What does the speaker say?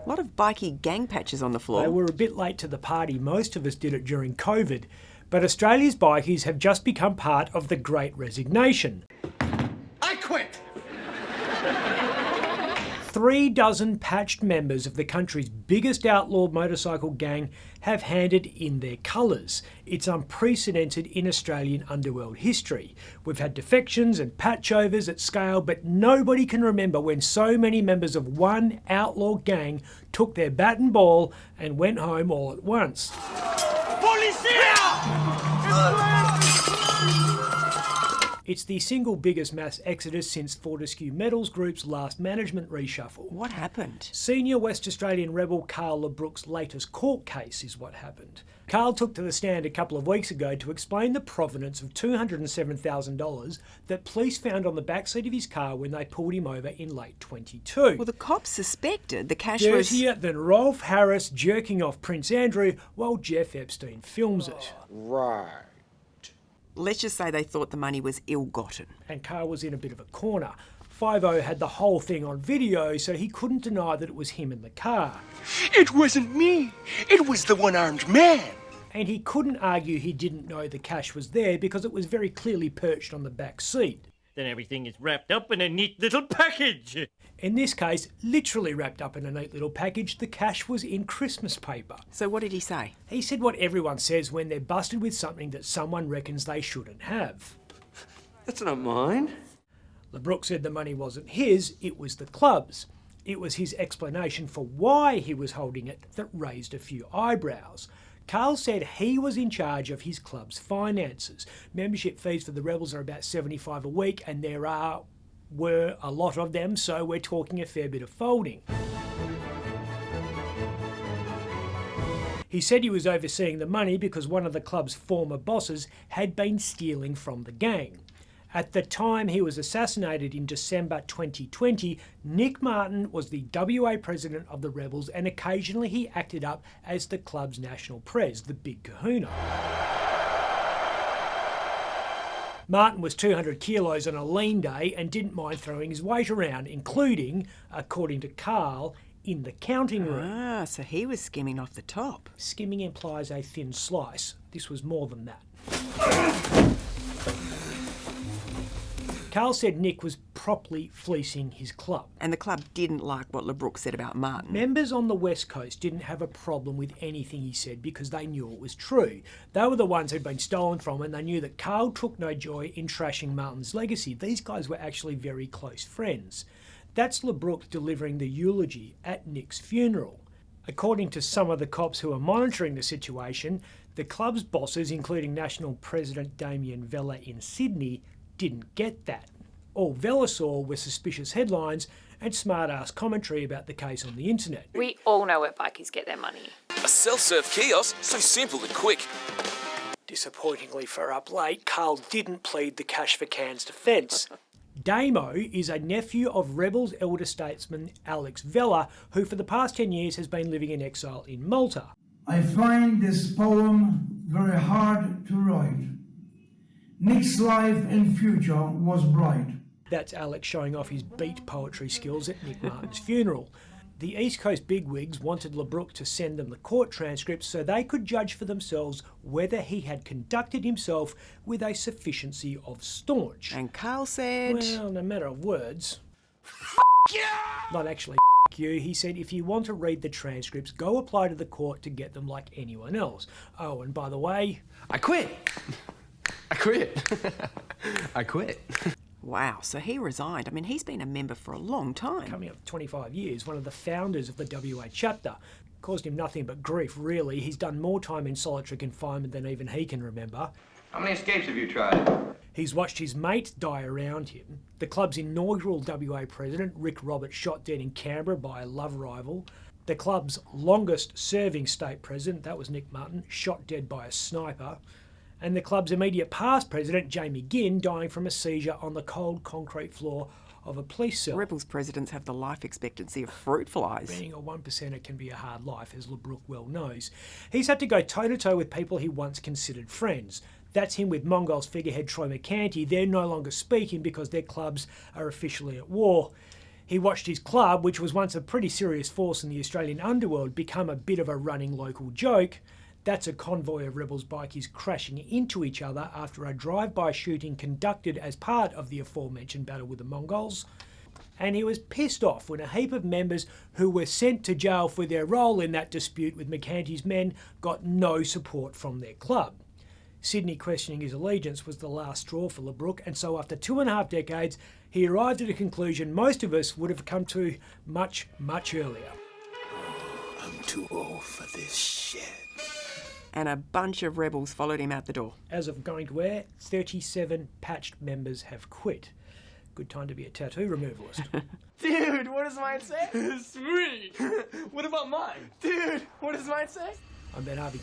A lot of bikie gang patches on the floor. They were a bit late to the party. Most of us did it during COVID. But Australia's bikies have just become part of the Great Resignation. I quit! 36 patched members of the country's biggest outlaw motorcycle gang have handed in their colours. It's unprecedented in Australian underworld history. We've had defections and patchovers at scale, but nobody can remember when so many members of one outlaw gang took their bat and ball and went home all at once. It's the single biggest mass exodus since Fortescue Metals Group's last management reshuffle. What happened? Senior West Australian rebel Karl Labrook's latest court case is what happened. Karl took to the stand a couple of weeks ago to explain the provenance of $207,000 that police found on the backseat of his car when they pulled him over in late 22. Well, the cops suspected the cash was... Dirtier than Rolf Harris jerking off Prince Andrew while Jeff Epstein films it. Right. Let's just say they thought the money was ill-gotten. And Karl was in a bit of a corner. 50 had the whole thing on video, so he couldn't deny that it was him in the car. It wasn't me. It was the one-armed man. And he couldn't argue he didn't know the cash was there because it was very clearly perched on the back seat. Then everything is wrapped up in a neat little package. In this case, literally wrapped up in a neat little package, the cash was in Christmas paper. So what did he say? He said what everyone says when they're busted with something that someone reckons they shouldn't have. That's not mine. Labrook said the money wasn't his, it was the club's. It was his explanation for why he was holding it that raised a few eyebrows. Karl said he was in charge of his club's finances. Membership fees for the rebels are about $75 a week, and there were a lot of them, so we're talking a fair bit of folding. He said he was overseeing the money because one of the club's former bosses had been stealing from the gang. At the time he was assassinated in December 2020, Nick Martin was the WA president of the rebels, and occasionally he acted up as the club's national pres, the big kahuna. Martin was 200 kilos on a lean day and didn't mind throwing his weight around, including, according to Karl, in the counting room. Ah, so he was skimming off the top. Skimming implies a thin slice. This was more than that. Karl said Nick was properly fleecing his club. And the club didn't like what Labrook said about Martin. Members on the West Coast didn't have a problem with anything he said because they knew it was true. They were the ones who'd been stolen from, and they knew that Karl took no joy in trashing Martin's legacy. These guys were actually very close friends. That's Labrook delivering the eulogy at Nick's funeral. According to some of the cops who are monitoring the situation, the club's bosses, including National President Damien Vella in Sydney, didn't get that. All Vella saw were suspicious headlines and smart-ass commentary about the case on the internet. We all know where bikies get their money. A self-serve kiosk, so simple and quick. Disappointingly for Up Late, Karl didn't plead the cash for cans defence. Damo is a nephew of Rebels elder statesman Alex Vella, who for the past 10 years has been living in exile in Malta. I find this poem very hard to write. Nick's life and future was bright. That's Alex showing off his beat poetry skills at Nick Martin's funeral. The East Coast bigwigs wanted Labrook to send them the court transcripts so they could judge for themselves whether he had conducted himself with a sufficiency of staunch. And Karl said... Well, no matter of words. Not actually you. He said, if you want to read the transcripts, go apply to the court to get them like anyone else. Oh, and by the way... I quit. I quit. Wow, so he resigned. I mean, he's been a member for a long time. Coming up 25 years, one of the founders of the WA chapter. Caused him nothing but grief, really. He's done more time in solitary confinement than even he can remember. How many escapes have you tried? He's watched his mate die around him. The club's inaugural WA president, Rick Roberts, shot dead in Canberra by a love rival. The club's longest serving state president, that was Nick Martin, shot dead by a sniper. And the club's immediate past president, Jamie Ginn, dying from a seizure on the cold concrete floor of a police cell. Rebels presidents have the life expectancy of fruit flies. Being a 1%er can be a hard life, as Labrook well knows. He's had to go toe-to-toe with people he once considered friends. That's him with Mongols figurehead Troy McCanty. They're no longer speaking because their clubs are officially at war. He watched his club, which was once a pretty serious force in the Australian underworld, become a bit of a running local joke. That's a convoy of rebels bikies crashing into each other after a drive-by shooting conducted as part of the aforementioned battle with the Mongols. And he was pissed off when a heap of members who were sent to jail for their role in that dispute with McCanty's men got no support from their club. Sydney questioning his allegiance was the last straw for Labrook, and so after 2.5 decades, he arrived at a conclusion most of us would have come to much, much earlier. I'm too old for this shit. And a bunch of rebels followed him out the door. As of going to air, 37 patched members have quit. Good time to be a tattoo removalist. Dude, what does mine say? Sweet! What about mine? Dude, what does mine say? I'm Ben Harvey.